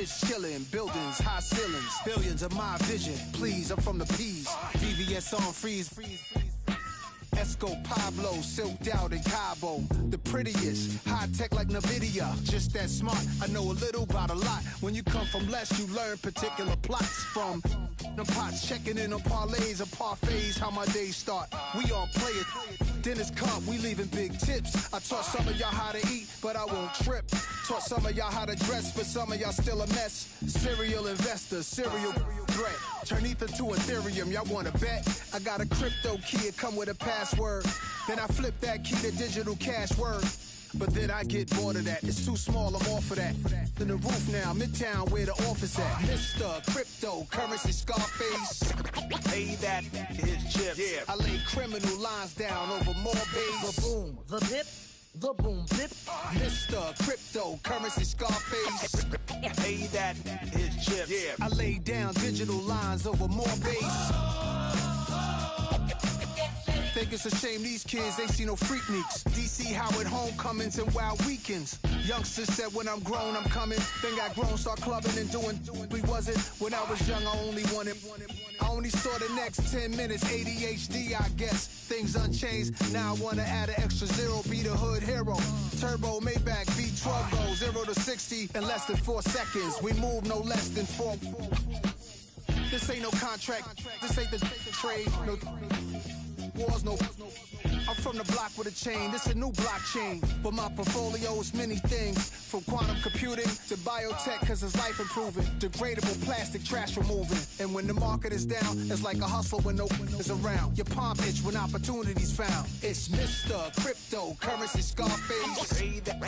Digits killing, buildings, high ceilings, billions of my vision. Please, I'm from the P's. VVS on freeze. Esco, Pablo, silked out in Cabo. The prettiest, high tech like NVIDIA. Just that smart, I know a little about a lot. When you come from less, you learn particular plots from them pots, checking in on parlays or parfaits. How my days start, we all play it. Dinner's cup, we leaving big tips. I taught some of y'all how to eat, but I won't trip. Taught some of y'all how to dress, but some of y'all still a mess. Serial investor, serial threat. Turn ether to Ethereum, y'all wanna bet? I got a crypto key, it come with a password. Then I flip that key to digital cash word. But then I get bored of that, it's too small, I'm off of that. In the roof now, Midtown where the office at. Mr. Cryptocurrency Scarface. Hey, that is chips. Yeah. I lay criminal lines down over more bass. The boom, the bip, the boom bip. Mr. Cryptocurrency Scarface. Hey, that is chips. Yeah. I lay down digital lines over more bass. Think it's a shame these kids ain't see no freakniks. DC Howard homecomings and wild weekends. Youngsters said when I'm grown I'm coming. Then got grown, start clubbing and doing. We wasn't when I was young. I only wanted. I only saw the next 10 minutes. ADHD, I guess. Things unchanged. Now I wanna add an extra zero. Be the hood hero. Turbo Maybach V12 go 0 to 60 in less than 4 seconds. We move no less than 4. This ain't no contract. This ain't the trade. No wars, no. I'm from the block with a chain. This a new blockchain, but my portfolio is many things, from quantum computing to biotech, cause it's life improving. Degradable plastic trash removing. And when the market is down, it's like a hustle when no one is around. Your palm itch when opportunities found. It's Mr. Cryptocurrency Scarface. Hey, that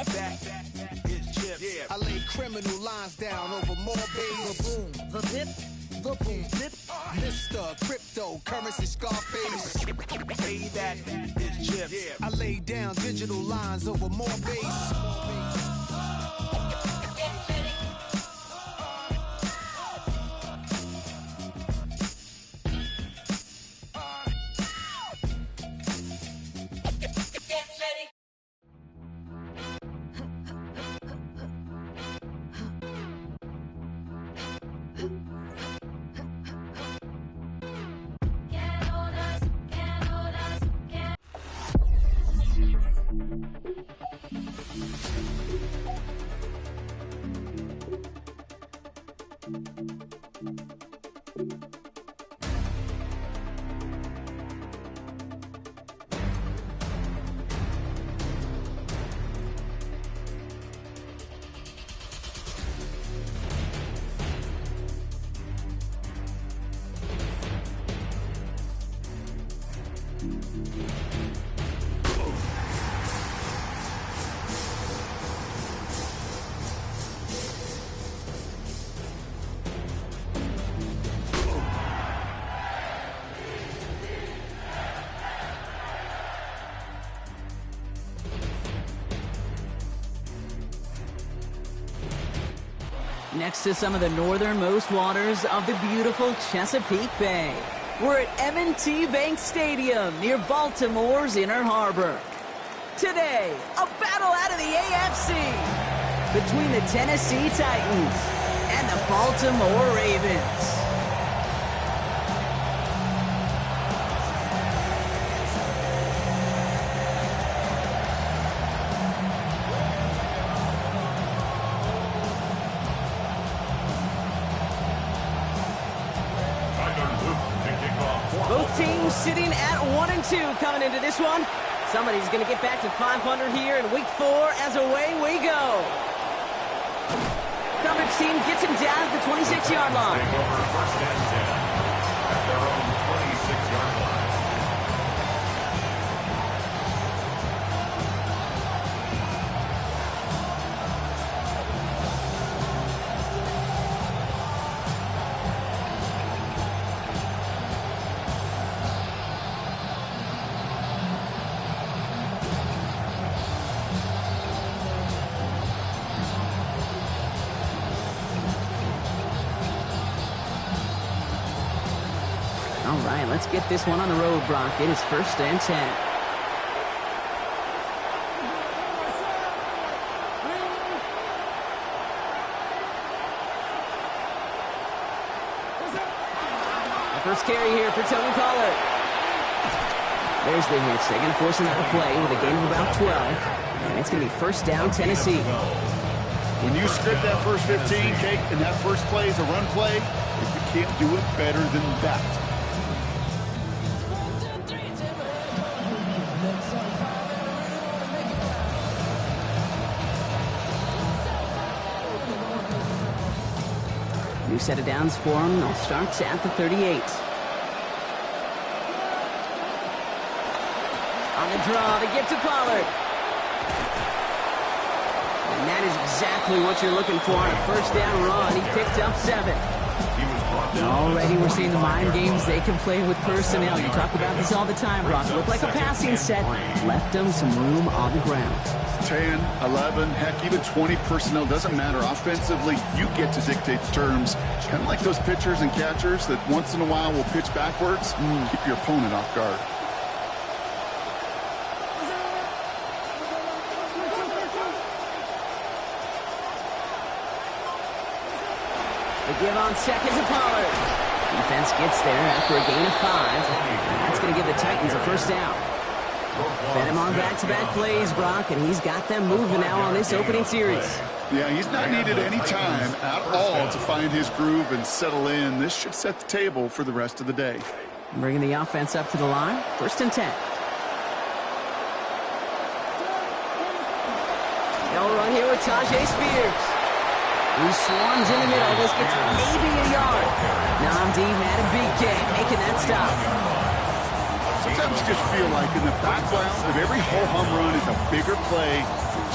is chips. Yeah. I lay criminal lines down over more bass. The boom, the bip, the boom bip. Mr. Cryptocurrency Scarface. Hey, that is chips. Yeah. I lay down digital lines over more bass. Next to some of the northernmost waters of the beautiful Chesapeake Bay, we're at M&T Bank Stadium near Baltimore's Inner Harbor. Today, a battle out of the AFC between the Tennessee Titans and the Baltimore Ravens. Both teams sitting at 1-2 coming into this one. Somebody's going to get back to 500 here in week 4 as away we go. Coverage team gets him down at the 26-yard line. Take over first and 10 at their own 26-yard line. All right, let's get this one on the road, Brock. It is first and 10. First carry here for Tony Pollard. There's the hitch. They're going to force him out of play with a gain of about 12. And it's going to be first down, Tennessee. When you script that first 15, Kate, and that first play is a run play, you can't do it better than that. New set of downs for him. They'll start at the 38. On the draw, the give to Pollard. And that is exactly what you're looking for on a first down run. He picked up 7. Already we're seeing the mind games they can play with personnel. You talk about this all the time, Brock. Looked like a passing set. Left them some room on the ground. 10, 11, heck, even 20 personnel, doesn't matter. Offensively, you get to dictate the terms. Kind of like those pitchers and catchers that once in a while will pitch backwards. Keep your opponent off guard. The give on second to Pollard. Defense gets there after a gain of 5. That's going to give the Titans a first down. Fed him on back-to-back plays, Brock, and he's got them moving now on this opening series. Yeah, he's not needed any time at all to find his groove and settle in. This should set the table for the rest of the day. Bringing the offense up to the line. First and 10. They'll run here with Tajay Spears. He swarms in the middle. This gets maybe a yard. Namdi Matabike making that stop. Sometimes you just feel like in the background of every ho-hum run is a bigger play.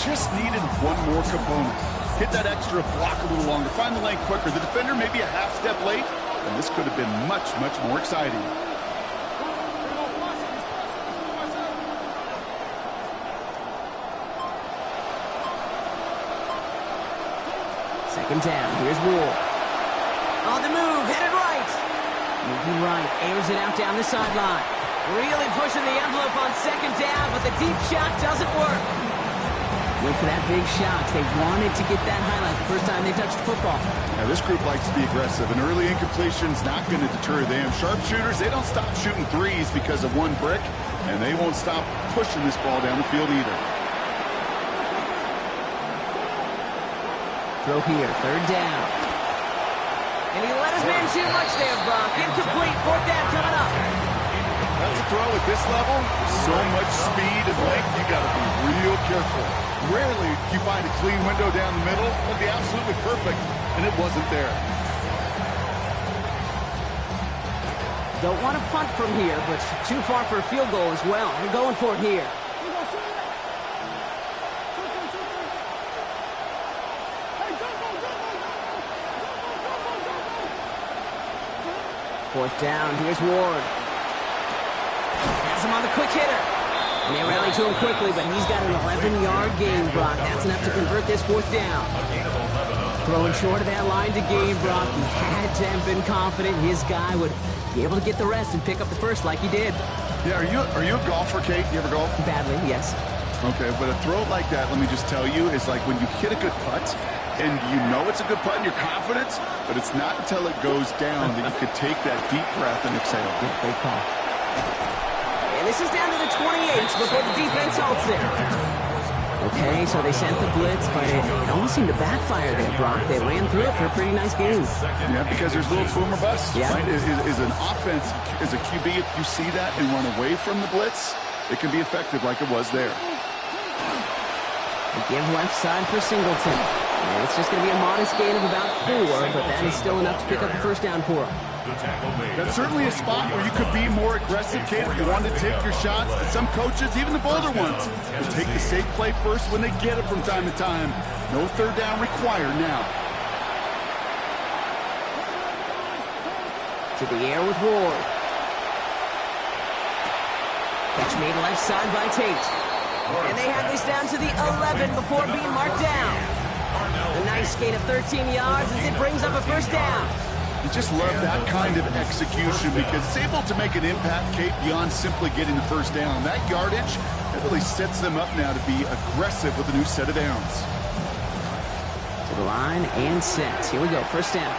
Just needed one more component. Hit that extra block a little longer. Find the lane quicker. The defender may be a half step late, and this could have been much, much more exciting. Second down. Here's Ward. On the move. Headed right. Moving right. Airs it out down the sideline. Really pushing the envelope on second down, but the deep shot doesn't work. Went for that big shot. They wanted to get that highlight the first time they touched the football. Now, this group likes to be aggressive, and early incompletion's not going to deter them. Sharpshooters, they don't stop shooting threes because of one brick, and they won't stop pushing this ball down the field either. Throw here, third down. And he let his man shoot much there, Brock. Incomplete, fourth down coming up. That's a throw at this level. So much speed and length, you got to be real careful. Rarely do you find a clean window down the middle. That'd be absolutely perfect, and it wasn't there. Don't want to punt from here, but too far for a field goal as well. They're going for it here. Fourth down, here's Ward. Has him on the quick hitter. And they rally to him quickly, but he's got an 11-yard gain, Brock. That's enough to convert this fourth down. Throwing short of that line to gain, Brock. He had to have been confident his guy would be able to get the rest and pick up the first like he did. Yeah, are you a golfer, Kate? You ever golf? Badly, yes. Okay, but a throw like that, let me just tell you, is like when you hit a good putt, and you know it's a good putt and you're confident, but it's not until it goes down that you could take that deep breath and exhale. Yeah, great call. And this is down to the 28 before the defense halts it. Okay, so they sent the blitz, but it almost seemed to backfire there, Brock. They ran through it for a pretty nice game. Yeah, because there's a little boom or bust. Yeah. Right? Is an offense, as a QB, if you see that and run away from the blitz, it can be effective like it was there. The give left side for Singleton. And it's just going to be a modest gain of about 4, but that is still enough to pick up the first down for him. That's certainly a spot where you could be more aggressive, Kate, if you want to take your shots. And some coaches, even the bolder ones, will take the safe play first when they get it from time to time. No third down required now. To the air with Ward. Catch made left side by Tate. And they have this down to the 11 before being marked down. A nice gain of 13 yards as it brings up a first down. You just love that kind of execution because it's able to make an impact, Kate, beyond simply getting the first down. That yardage, that really sets them up now to be aggressive with a new set of downs. To the line and set. Here we go, first down.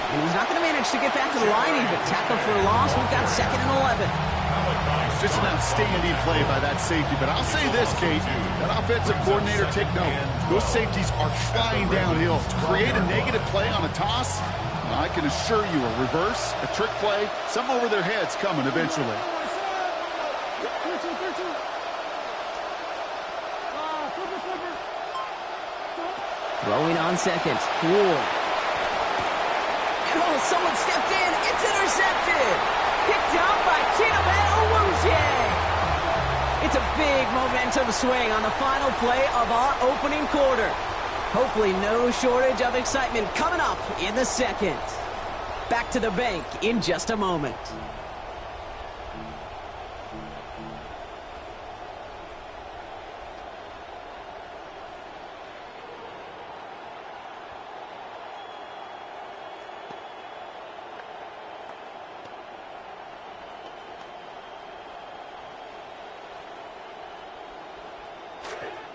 And he's not going to manage to get back to the line even. Tackle for a loss. We've got 2nd and 11. Just an outstanding play by that safety. But I'll say this, Kate, that offensive coordinator, take note. Those safeties are flying downhill. To create a negative play on a toss, I can assure you a reverse, a trick play, something over their heads coming eventually. Throwing on 2nd. Ward. Oh, someone stepped in. It's intercepted. Picked up by Chidobe. It's a big momentum swing on the final play of our opening quarter. Hopefully no shortage of excitement coming up in the 2nd. Back to the bank in just a moment.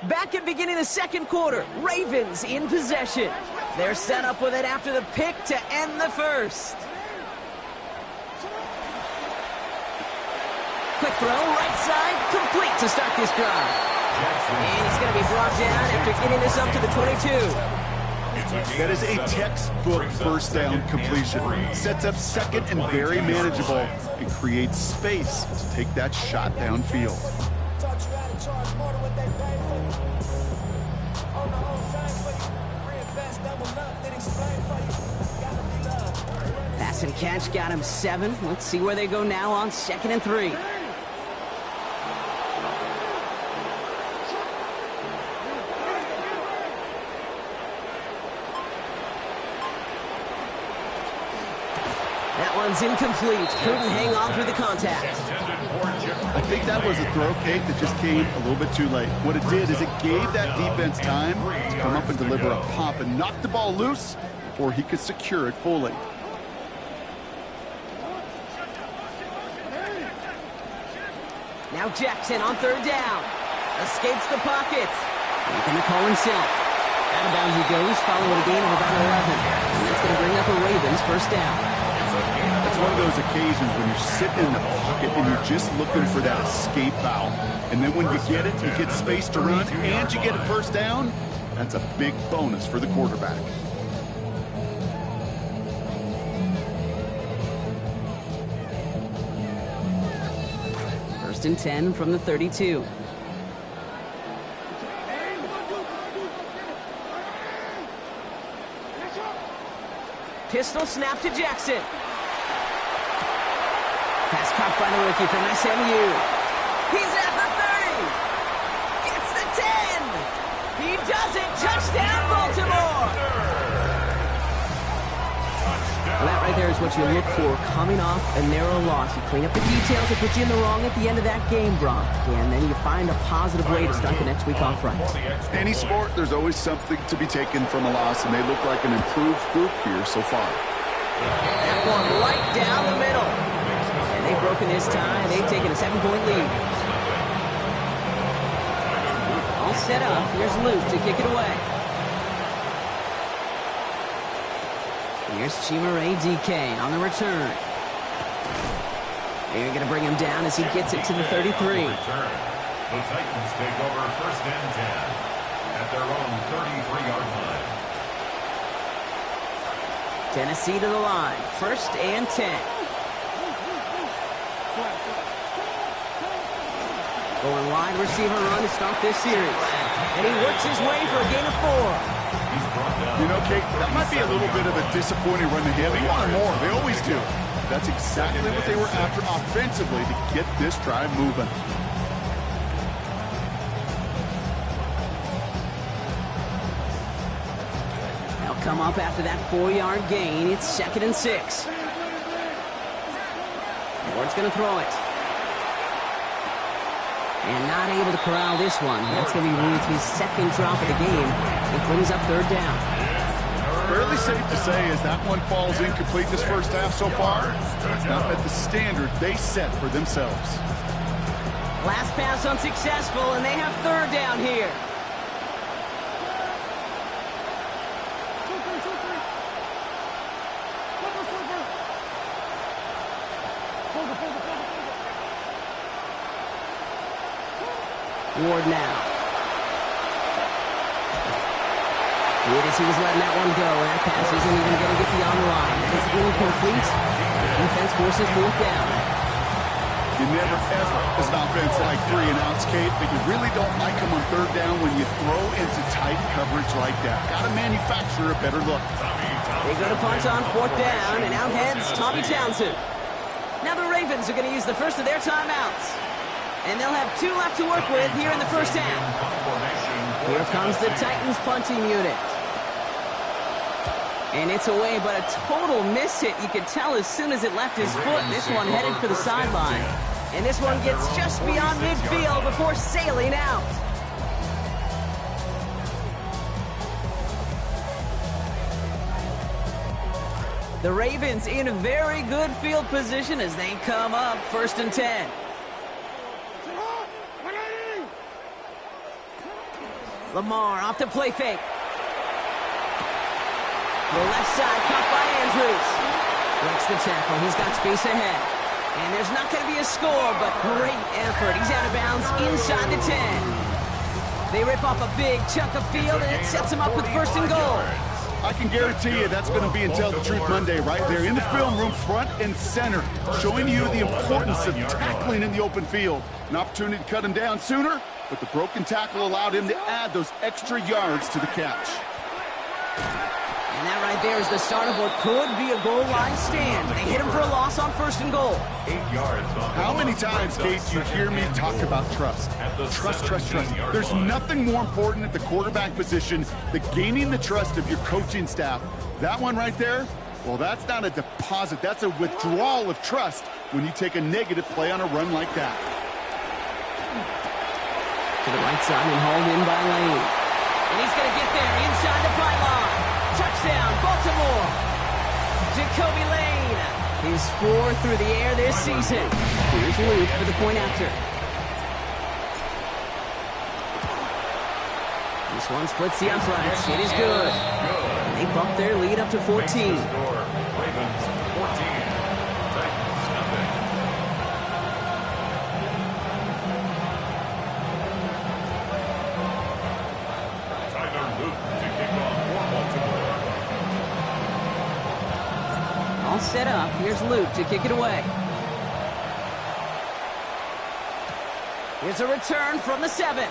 Back at beginning the 2nd quarter, Ravens in possession. They're set up with it after the pick to end the 1st. Quick throw, right side, complete to start this drive. And he's going to be brought down after getting this up to the 22. That is a textbook first down completion. Sets up 2nd and very manageable and creates space to take that shot downfield. Pass and catch got him 7. Let's see where they go now on 2nd and 3. That one's incomplete. Couldn't hang on through the contact. I think that was a throw, Kate, that just came a little bit too late. What it did is it gave that defense time to come up and deliver a pop and knock the ball loose before he could secure it fully. Now Jackson on 3rd down. Escapes the pocket. He's going to call himself. Out of bounds he goes, following a gain of about 11. And that's going to bring up a Ravens 1st down. It's one of those occasions when you're sitting in the pocket and you're just looking for that escape valve. And then when you get it, you get space to run, and you get a 1st down. That's a big bonus for the quarterback. First and 10 from the 32. Pistol snap to Jackson. Pass caught by the rookie from SMU. He's at the 30. Gets the 10. He does it. Touchdown, Baltimore. Well, that right there is what you look for coming off a narrow loss. You clean up the details that put you in the wrong at the end of that game, Brock. And then you find a positive way to start the next week off right. Any sport, there's always something to be taken from a loss, and they look like an improved group here so far. That one right down the middle. And they've broken this tie. They've taken a 7-point lead. All set up. Here's Luke to kick it away. Here's Chimere DK on the return. They're going to bring him down as he gets it to the 33. The Titans take over 1st and 10 at their own 33-yard line. Tennessee to the line. 1st and 10. Going wide receiver run to start this series. And he works his way for a gain of 4. You know, Kate, that might be a little bit of a disappointing run to him. He wanted more. They always do. That's exactly what they were after offensively to get this drive moving. They'll come up after that 4-yard gain. It's 2nd and 6. Ward's going to throw it. And not able to corral this one. That's going to be Ruth's 2nd drop of the game. It brings up 3rd down. Fairly safe to say as that one falls incomplete this first half so far, it's not met the standard they set for themselves. Last pass unsuccessful, and they have 3rd down here. Ward now. Good as he was letting that one go. That pass isn't even going to get beyond the line. That is incomplete. Defense forces fourth down. You never ever, as an offense, like 3 and outs, Kate, but you really don't like them on third down when you throw into tight coverage like that. Got to manufacture a better look. They go to punt on fourth down, and out heads Tommy Townsend. Now the Ravens are going to use the first of their timeouts. And they'll have 2 left to work with here in the first half. Here comes the Titans punting unit. And it's away, but a total miss hit. You could tell as soon as it left his foot. This one headed for the sideline. And this one gets just beyond midfield before sailing out. The Ravens in very good field position as they come up 1st and 10. Lamar off the play fake. The left side caught by Andrews. Breaks the tackle. He's got space ahead. And there's not going to be a score, but great effort. He's out of bounds inside the 10. They rip off a big chunk of field, and it sets him up with 1st and goal. I can guarantee you that's going to be in Tell the Truth Monday right there in the film room, front and center, showing you the importance of tackling in the open field. An opportunity to cut him down sooner, but the broken tackle allowed him to add those extra yards to the catch. And that right there is the start of what could be a goal line stand. They hit him for a loss on 1st and goal. 8 yards. How many times, Kate, do you hear me talk about trust? Trust, trust, trust. There's nothing more important at the quarterback position than gaining the trust of your coaching staff. That one right there, well, that's not a deposit. That's a withdrawal of trust when you take a negative play on a run like that. To the right side and hauled in by Lane. And he's going to get there inside the pylon. Touchdown, Baltimore. Jacoby Lane. His 4th through the air this season. Here's Luke for the point after. This one splits the uprights. It is good. And they bump their lead up to 14. Ravens 14. Titans nothing. All set up. Here's Luke to kick it away. Here's a return from the 7.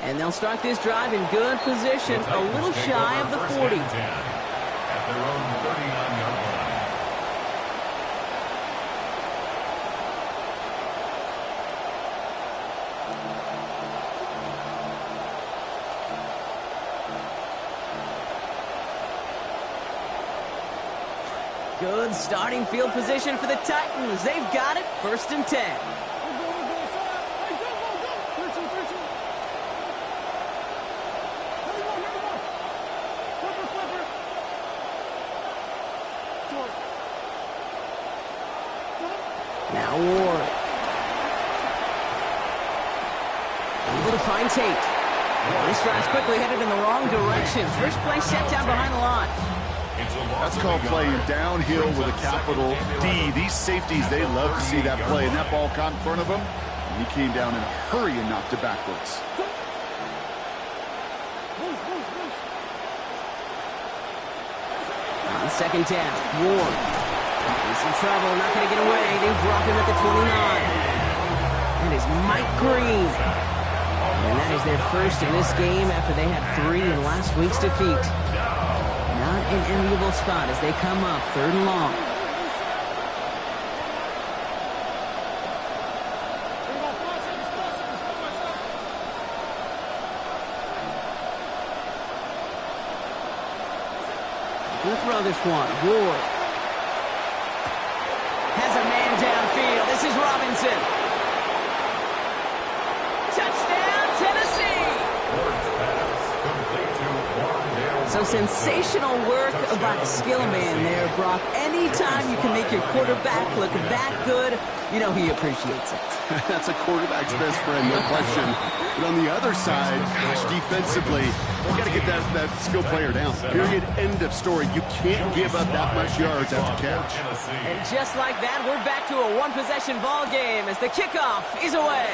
And they'll start this drive in good position, a little shy of the 40. At their own 39-yard line. Good starting field position for the Titans. They've got it, 1st and 10. Now Ward. Able to find Tate. This drive's quickly headed in the wrong direction. First play set down behind the line. That's called playing downhill with a capital D. These safeties, they love to see that play. And that ball caught in front of him, and he came down in a hurry and knocked it backwards. On 2nd down, Ward. He's in trouble, not going to get away. They drop him at the 29. That is Mike Green. And that is their first in this game after they had 3 in last week's defeat. Not an enviable spot as they come up 3rd and long. We'll throw this one. Ward has a man downfield. This is Robinson. Touchdown, Tennessee. So sensational work by the skill man there, Brock. Anytime you can make your quarterback look that good, you know he appreciates it. That's a quarterback's best friend, no question. But on the other side, gosh, defensively, you got to get that skill player down. Period, end of story. You can't give up that much yards after catch. And just like that, we're back to a one-possession ball game as the kickoff is away.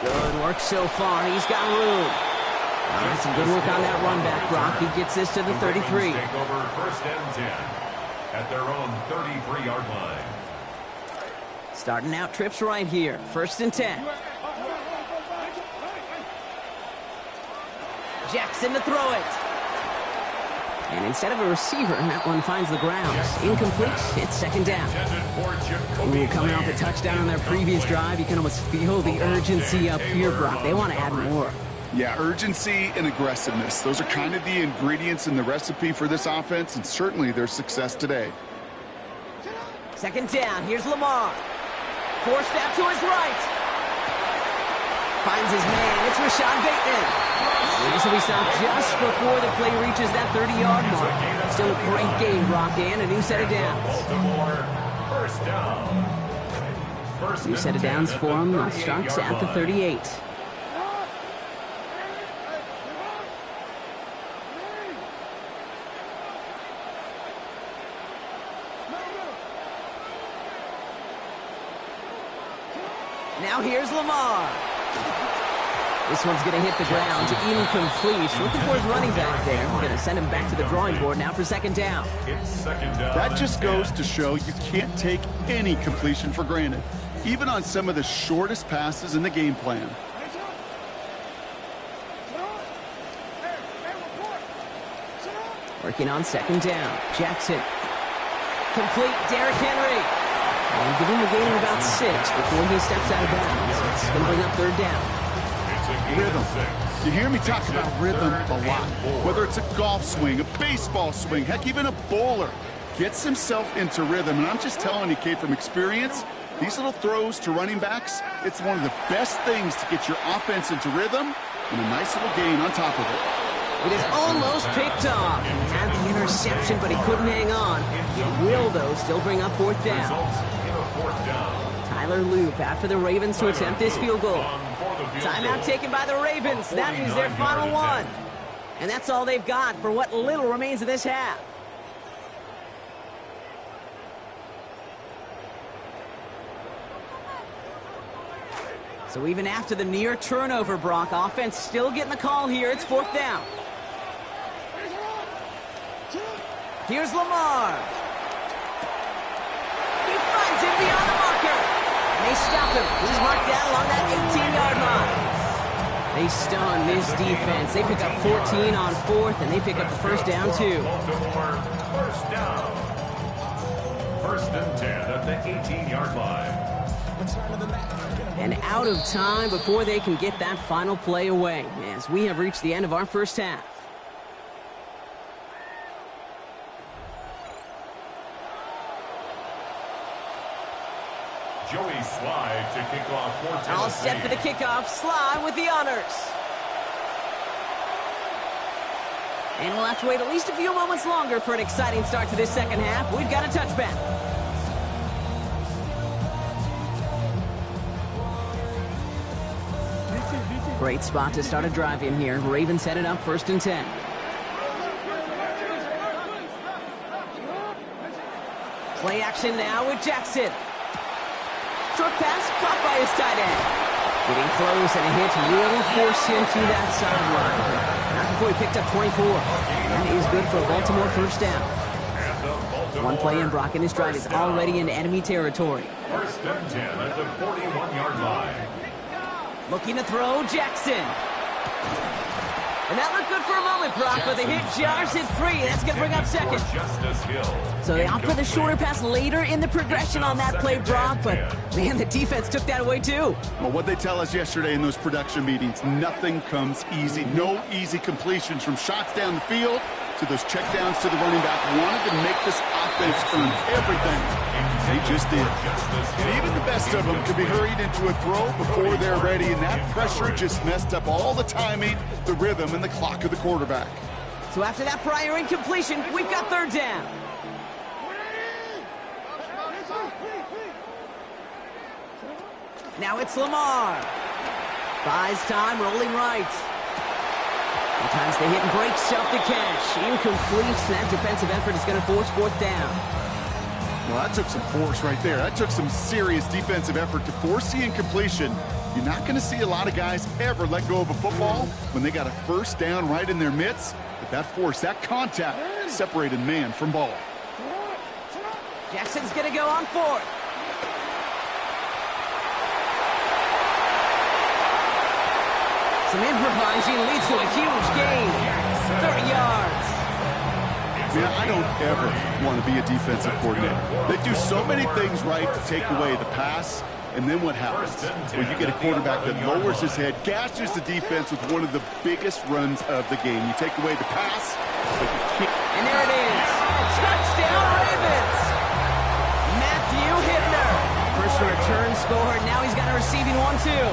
Good work so far. He's got room. All right, some good work on that run back, Brock. He gets this to the 33. Take over first and 10 at their own 33-yard line. Starting out trips right here. First and 10. Jackson to throw it. And instead of a receiver, that one finds the ground. Incomplete. It's second down. Ooh, coming off a touchdown on their previous drive, you can almost feel the urgency up here, Brock. They want to add more. Yeah, urgency and aggressiveness. Those are kind of the ingredients in the recipe for this offense, and certainly their success today. Second down. Here's Lamar. Forced out to his right. Finds his man. It's Rashad Bateman. This will be stopped just before the play reaches that 30-yard mark. Still a great game, Brock, and a new set of downs. First down. New set of downs for him. Starts at the 38. Now here's Lamar. This one's going to hit the ground. Incomplete. Looking for his running back there. We're going to send him back to the drawing board now for second down. That just goes to show you can't take any completion for granted, even on some of the shortest passes in the game plan. Working on second down. Jackson. Complete. Derrick Henry. And give him a gain of about 6 before he steps out of bounds. It's going to bring up third down. Rhythm. You hear me talk about rhythm a lot. Whether it's a golf swing, a baseball swing, heck, even a bowler gets himself into rhythm. And I'm just telling you, Kate, from experience, these little throws to running backs, it's one of the best things to get your offense into rhythm and a nice little gain on top of it. It is almost picked off. He had the interception, but he couldn't hang on. It will, though, still bring up fourth down. Tyler Loop after the Ravens to attempt this field goal. Timeout taken by the Ravens. That is their final one. And that's all they've got for what little remains of this half. So even after the near turnover, Brock, offense still getting the call here. It's fourth down. Here's Lamar. He finds him beyond the marker. And they stop him. He's marked down along that 18-yard line. They stun this defense. They pick up 14 on fourth, and they pick up the first down, too. First down. First and 10 at the 18-yard line. And out of time before they can get that final play away, as we have reached the end of our first half. Joey Sly to kick off for Tennessee. All set for the kickoff. Sly with the honors. And we'll have to wait at least a few moments longer for an exciting start to this second half. We've got a touchback. Great spot to start a drive in here. Ravens headed up first and 10. Play action now with Jackson. Short pass caught by his tight end. Getting close, and a hit will force him to that sideline. Not before he picked up 24. That is good for a Baltimore first down. One play in, Brock, and his drive is already in enemy territory. First and 10 at the 41-yard line. Looking to throw, Jackson. And that looked good for a moment, Brock, but the hit jars it free. That's going to bring up second. So they opt for the shorter pass later in the progression on that play, Brock, but, man, the defense took that away, too. Well, what they tell us yesterday in those production meetings, nothing comes easy. No easy completions from shots down the field. to those checkdowns to the running back, wanted to make this offense earn everything. They just did. And even the best of them could be hurried into a throw before they're ready, and that pressure just messed up all the timing, the rhythm, and the clock of the quarterback. So after that prior incompletion, we've got third down. Now it's Lamar. Buys time, rolling right. Sometimes they hit and break, self to catch. Incomplete. That defensive effort is going to force fourth down. Well, that took some force right there. That took some serious defensive effort to force the incompletion. You're not going to see a lot of guys ever let go of a football when they got a first down right in their midst. But that force, that contact, separated man from ball. Jackson's going to go on fourth. Some improvising leads to a huge gain. 30 yards. Man, I don't ever want to be a defensive coordinator. They do so many things right to take away the pass, and then what happens? Well, you get a quarterback that lowers his head, gashes the defense with one of the biggest runs of the game. You take away the pass, but you can't. And there it is. Touchdown, Ravens. Matthew Hittner. First return score. Now he's got a receiving one, too.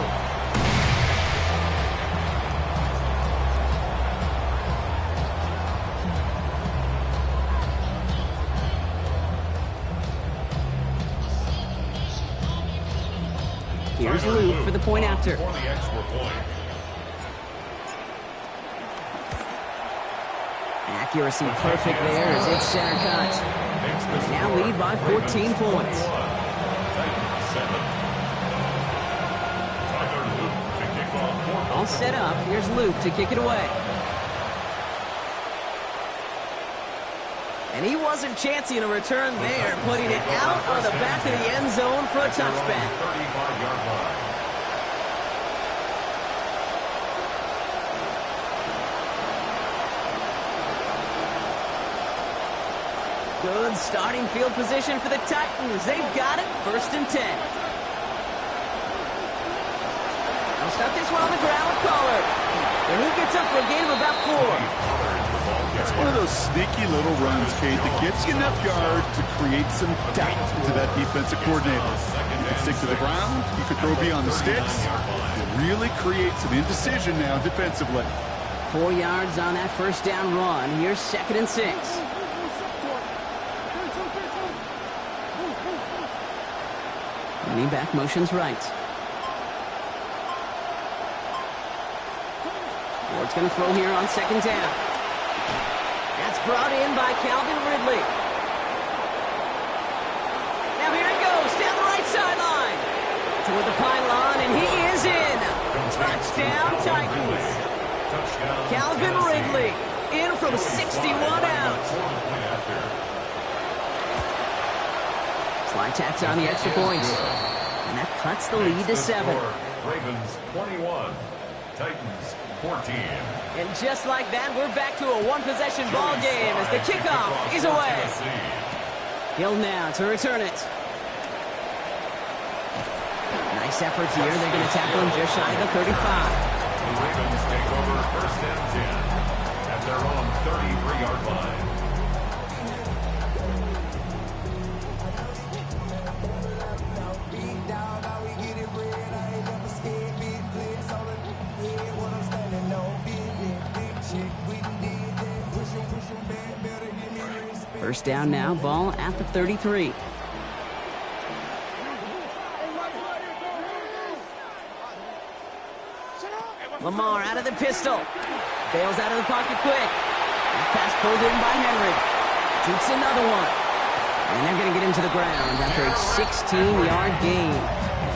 Here's Luke for the point after. For the extra point. Accuracy perfect there as it's center cut. Now lead by 14 points. All set up. Here's Luke to kick it away. And he wasn't chancing a return there, putting it out on the back of the end zone for a touchback. 35-yard line. Good starting field position for the Titans. They've got it, 1st and 10. They'll start this one on the ground with Pollard. And he gets up for a gain of about 4. It's one of those sneaky little runs, Kate, that gets you enough yards to create some doubt to that defensive coordinator. You can stick to the ground. You can throw beyond the sticks. You really create some indecision now defensively. 4 yards on that first down run. Here's 2nd and 6. Running back motions right. Ward's going to throw here on 2nd down. That's brought in by Calvin Ridley. Now here he goes down the right sideline. Toward the pylon, and he is in. Touchdown, Titans. Calvin Ridley in from 61 out. Slide tax on the extra points. And that cuts the lead to 7. Ravens 21, Titans 14. And just like that, we're back to a one-possession ball game as the kickoff is away. Hill now to return it. Nice effort here. They're going to tackle him just shy of the 35. The Ravens take over 1st and 10 at their own 33-yard line. First down now, ball at the 33. Lamar out of the pistol. Bails out of the pocket quick. That pass pulled in by Henry. Shoots another one. And they're going to get him to the ground after a 16-yard gain.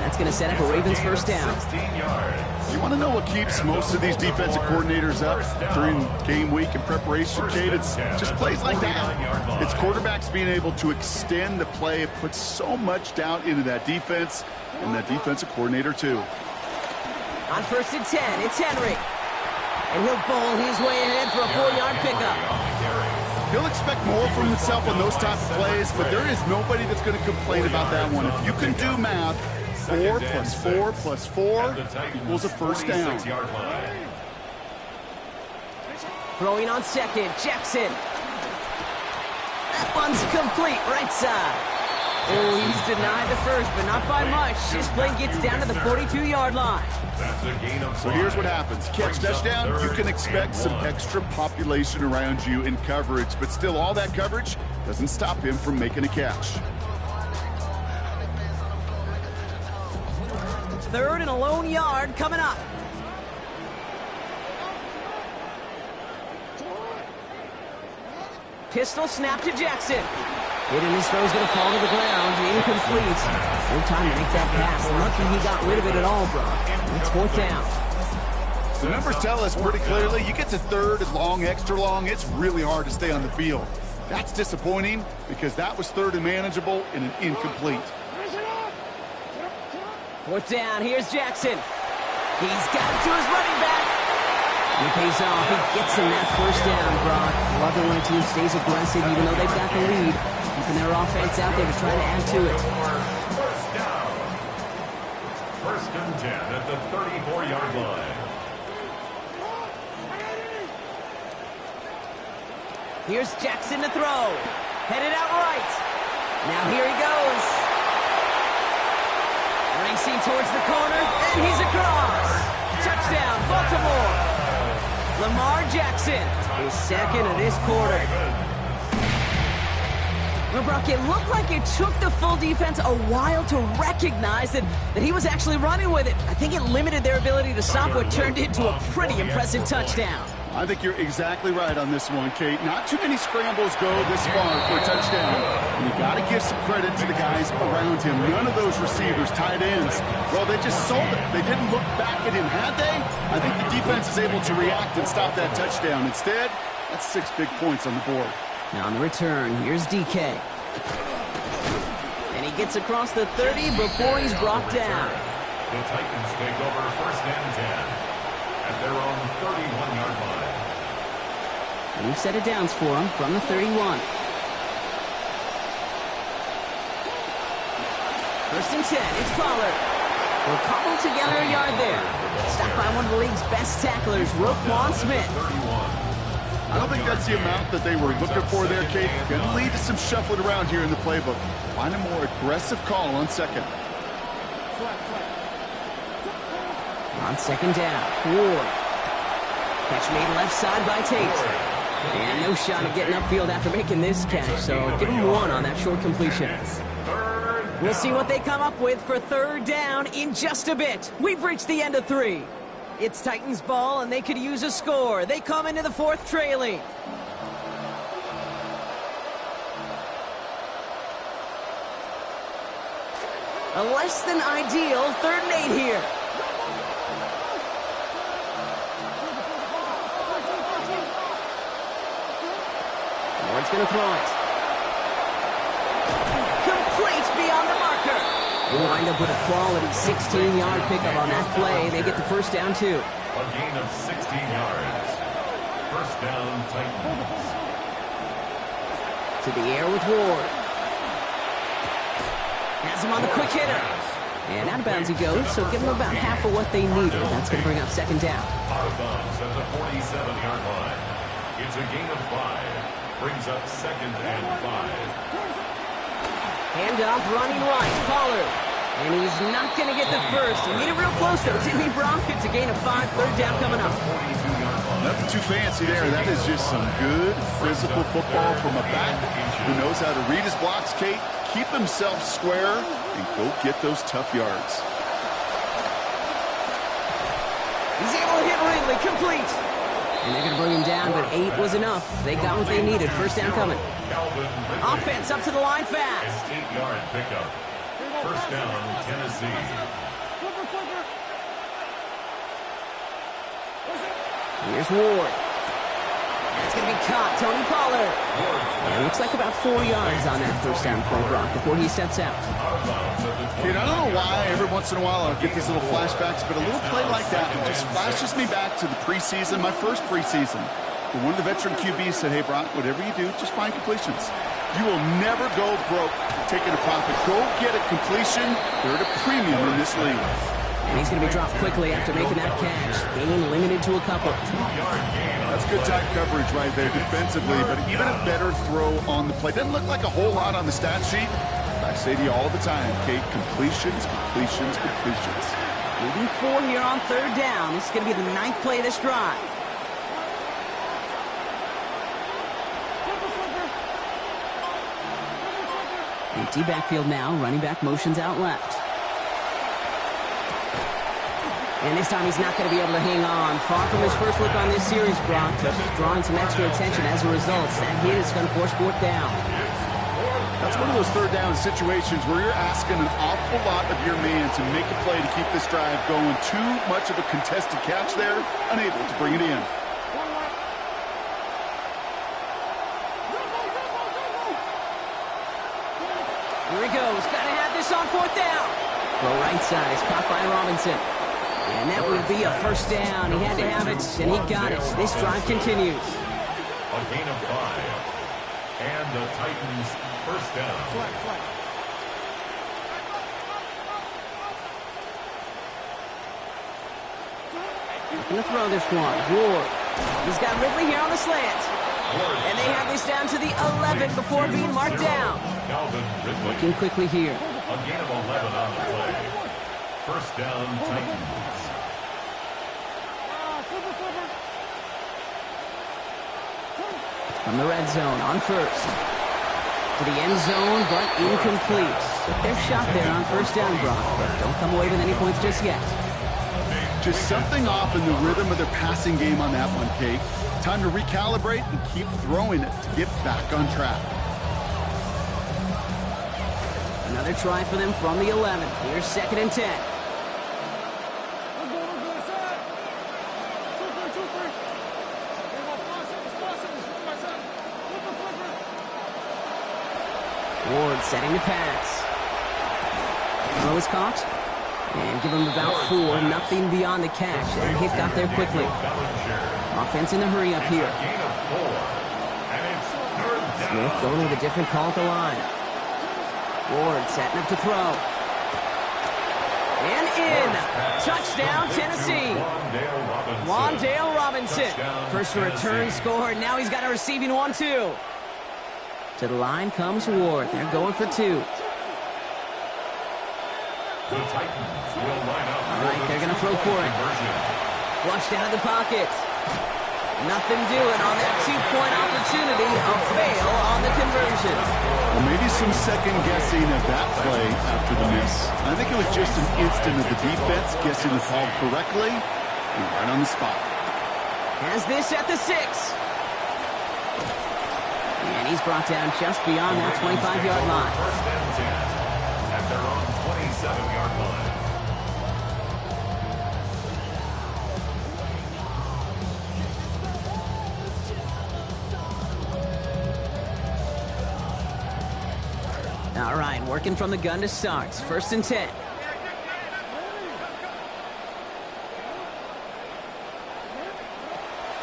That's going to set up a Ravens first down. 16 yards. You want to know what keeps most of these defensive coordinators up during game week and preparation, Kate? It's just plays like that. It's quarterbacks being able to extend the play. It puts so much doubt into that defense and that defensive coordinator, too. On 1st and 10, it's Henry. And he'll bowl his way ahead for a 4-yard pickup. He'll expect more from himself on those type of plays, but there is nobody that's going to complain about that one. If you can do math, 4 plus 4 plus 4 equals a first down. Throwing on second, Jackson. That one's complete, right side. Oh, he's denied the first, but not by much. This play gets down to the 42-yard line. That's a gain of 5. So here's what happens. Catch touchdown, you can expect some extra population around you in coverage, but still all that coverage doesn't stop him from making a catch. 3rd and a lone yard coming up. Pistol snap to Jackson. Hitting his throw's going to fall to the ground. Incomplete. No time to make that pass. Lucky he got rid of it at all, Brock. It's 4th down. The numbers tell us pretty clearly, you get to 3rd and long, extra long, it's really hard to stay on the field. That's disappointing because that was 3rd and manageable and an incomplete. 4th down, here's Jackson. He's got it to his running back. And he pays off. He gets him that 1st down, Brock. Love it when a team stays aggressive even though they've got the lead. Keeping their offense out there to try to add to it. 1st down. 1st and 10 at the 34-yard line. Here's Jackson to throw. Headed out right. Now here he goes. Racing towards the corner, and he's across. Touchdown, Baltimore. Lamar Jackson, his 2nd of this quarter. Well, Brock, it looked like it took the full defense a while to recognize that he was actually running with it. I think it limited their ability to stop what turned into a pretty impressive touchdown. I think you're exactly right on this one, Kate. Not too many scrambles go this far for a touchdown. And you got to give some credit to the guys around him. None of those receivers, tight ends, well, they just sold it. They didn't look back at him, had they? I think the defense is able to react and stop that touchdown. Instead, that's 6 big points on the board. Now on the return, here's DK. And he gets across the 30 before he's brought down. The Titans take over 1st and 10 at their own 31-yard line. New set of downs for him from the 31. 1st and 10, it's Pollard. We'll cobble together a yard there. Stopped by one of the league's best tacklers, Roquan Smith. I don't think that's the amount that they were looking for there, Kate. Going to lead to some shuffling around here in the playbook. Find a more aggressive call on 2nd. On 2nd down, Ward. Catch made left side by Tate. And no shot at getting upfield after making this catch, so give him 1 on that short completion. We'll see what they come up with for 3rd down in just a bit. We've reached the end of 3. It's Titans ball, and they could use a score. They come into the 4th trailing. A less than ideal 3rd and 8 here. Ward's going to throw it. Complete beyond the marker. They wind up with a quality 16-yard pickup on that play. They get the 1st down, too. A gain of 16 yards. 1st down, Titans. To the air with Ward. Has him on the quick hitter. And out of bounds he goes, so give him about half of what they needed. That's going to bring up 2nd down. Out of bounds at the 47-yard line. It's a gain of 5. Brings up 2nd and 5. Handoff running right, Pollard. And he's not going to get the first. He made it real close, though. Timmy Brock, it's a gain of 5, 3rd down coming up. Nothing too fancy there. That is just some good physical football from a back who knows how to read his blocks, Kate, keep himself square, and go get those tough yards. He's able to hit Ridley, complete. And they're going to bring him down, but 8 was enough. They got what they needed. 1st down coming. Offense up to the line fast. 8-yard pickup. 1st down, Tennessee. Here's Ward. That's going to be caught. Tony Pollard. And it looks like about 4 yards on that 1st down play, Brock, before he steps out. Kate, I don't know why every once in a while I'll get these little flashbacks, but a little play like that just flashes me back to the preseason, my first preseason. But one of the veteran QBs said, hey, Brock, whatever you do, just find completions. You will never go broke taking a profit. Go get a completion. They're at a premium in this league. And he's going to be dropped quickly after making that catch. Gain limited to a couple. That's good tight coverage right there defensively, but even a better throw on the play. Doesn't look like a whole lot on the stat sheet. I say to you all the time, Kate, completions, completions, completions. Moving 4 here on 3rd down. This is going to be the 9th play of this drive. Empty backfield now. Running back motions out left. And this time he's not going to be able to hang on. Far from his first look on this series, Brock. Just drawing some extra attention as a result. That hit is going to force 4th down. That's one of those 3rd down situations where you're asking an awful lot of your man to make a play to keep this drive going. Too much of a contested catch there, unable to bring it in. Here he goes. Got to have this on 4th down. Throw right side is caught by Robinson. And that would be a 1st down. He had to have it, and he got it. This drive continues. A gain of 5. And the Titans 1st down. Looking to throw this one. Ward. He's got Ridley here on the slant. And they have this down to the 11 before being marked down. Looking quickly here. A gain of 11 on the play. 1st down, Titans. From the red zone on 1st. To the end zone, but incomplete. Took their shot there on 1st down, Brock, but don't come away with any points just yet. Just something off in the rhythm of their passing game on that one, Kate. Time to recalibrate and keep throwing it to get back on track. Another try for them from the 11. Here's 2nd and 10. Ward setting the pass. Throw is caught. And give him about 4. Nothing beyond the catch. That hit got there quickly. Offense in the hurry up here. Smith going with a different call at the line. Ward setting up to throw. And in. Touchdown, Tennessee. Wan'Dale Robinson. First return score. Now he's got a receiving 1-2. To the line comes Ward. They're going for 2. The Titans will line up. All right, they're going to throw for it. Flushed out of the pocket. Nothing doing on that 2-point opportunity. A fail on the conversion. Well, maybe some second guessing of that play after the miss. I think it was just an instant of the defense guessing the call correctly and right on the spot. Has this at the 6. And he's brought down just beyond that 25-yard line. 1st and 10 at their own 27-yard line. All right, working from the gun to start. 1st and 10.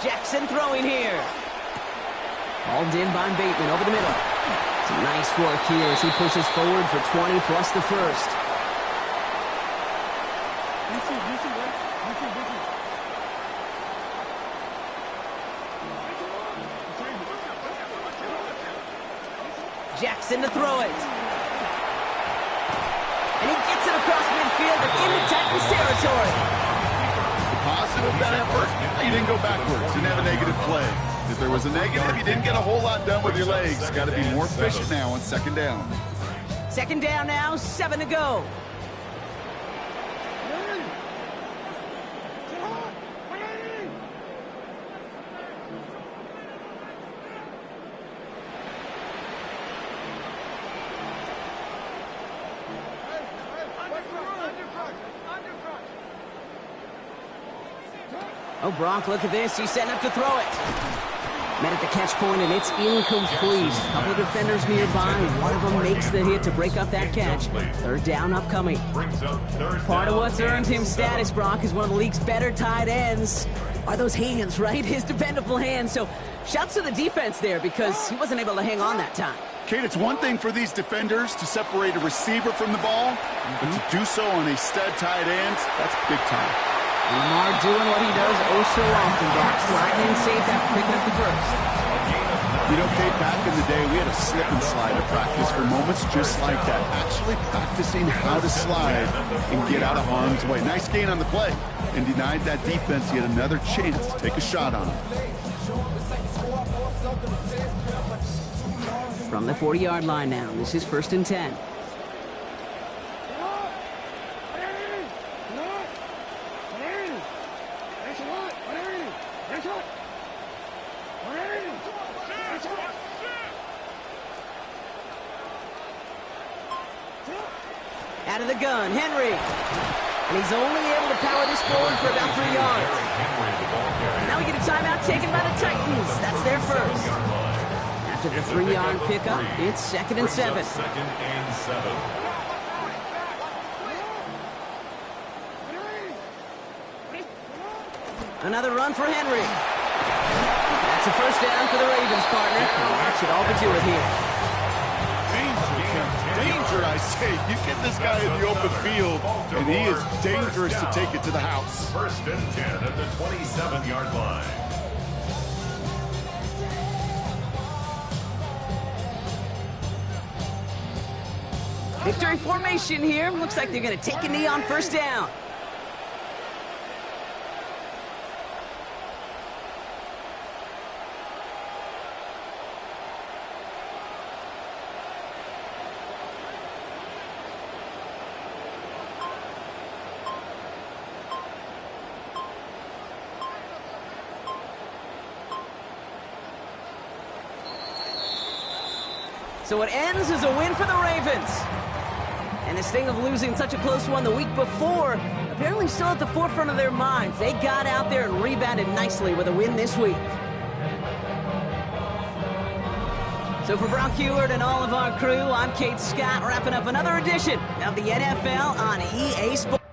Jackson throwing here. Hauled in by Bateman over the middle. Some nice work here as he pushes forward for 20 plus the 1st. Jackson to throw it. And he gets it across midfield and into Titans territory. The positive of that effort, you didn't go backwards. Didn't have a negative play. If there was a negative, you didn't get a whole lot done with your legs. Got to be more efficient now on 2nd down. 2nd down now, 7 to go. Oh, Brock, look at this. He's setting up to throw it. Met at the catch point, and it's incomplete. A couple of defenders nearby. One of them makes the hit to break up that catch. 3rd down upcoming. Part of what's earned him status, Brock, is one of the league's better tight ends. are those hands, right? His dependable hands. So shouts to the defense there because he wasn't able to hang on that time. Kate, it's one thing for these defenders to separate a receiver from the ball, but to do so on a stud tight end, that's big time. And Lamar doing what he does oh so often, Brock. Sliding in safe after picking up the first. You know, Kate, back in the day, we had a slip and slide at practice for moments just like that. Actually practicing how to slide and get out of harm's way. Nice gain on the play, and denied that defense yet another chance to take a shot on him. From the 40-yard line now, this is 1st and 10. Out of the gun, Henry. And he's only able to power this forward for about 3 yards. Now we get a timeout taken by the Titans. That's their first. After the 3-yard pickup, it's 2nd and 7. 2nd and 7. Another run for Henry. That's a first down for the Ravens, partner. That should all but do it here. Danger, I say. You get this guy in the open field, and he is dangerous to take it to the house. 1st and 10 at the 27-yard line. Victory formation here. Looks like they're going to take a knee on first down. So it ends as a win for the Ravens. And this thing of losing such a close one the week before, apparently still at the forefront of their minds. They got out there and rebounded nicely with a win this week. So for Brock Heward and all of our crew, I'm Kate Scott, wrapping up another edition of the NFL on EA Sports.